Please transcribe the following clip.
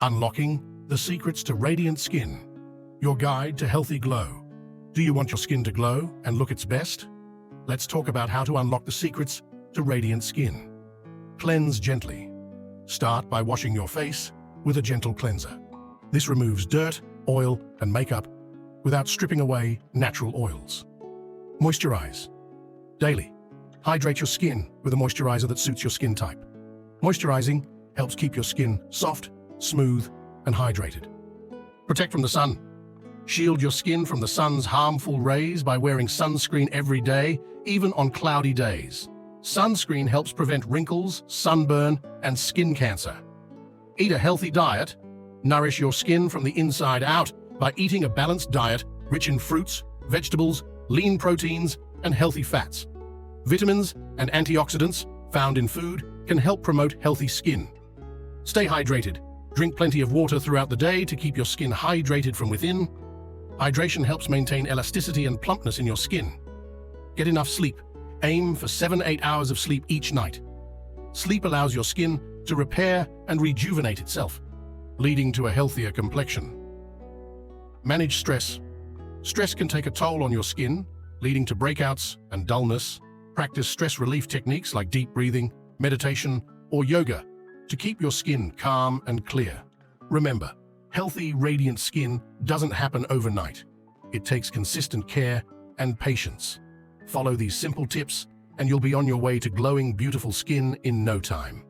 Unlocking the secrets to radiant skin. Your guide to healthy glow. Do you want your skin to glow and look its best? Let's talk about how to unlock the secrets to radiant skin. Cleanse gently. Start by washing your face with a gentle cleanser. This removes dirt, oil, and makeup without stripping away natural oils. Moisturize. Daily. Hydrate your skin with a moisturizer that suits your skin type. Moisturizing helps keep your skin soft, smooth, and hydrated. Protect from the sun. Shield your skin from the sun's harmful rays by wearing sunscreen every day, even on cloudy days. Sunscreen helps prevent wrinkles, sunburn, and skin cancer. Eat a healthy diet. Nourish your skin from the inside out by eating a balanced diet rich in fruits, vegetables, lean proteins, and healthy fats. Vitamins and antioxidants found in food can help promote healthy skin. Stay hydrated. Drink plenty of water throughout the day to keep your skin hydrated from within. Hydration helps maintain elasticity and plumpness in your skin. Get enough sleep. Aim for 7-8 hours of sleep each night. Sleep allows your skin to repair and rejuvenate itself, leading to a healthier complexion. Manage stress. Stress can take a toll on your skin, leading to breakouts and dullness. Practice stress relief techniques like deep breathing, meditation, or yoga to keep your skin calm and clear. Remember, healthy, radiant skin doesn't happen overnight. It takes consistent care and patience. Follow these simple tips, and you'll be on your way to glowing, beautiful skin in no time.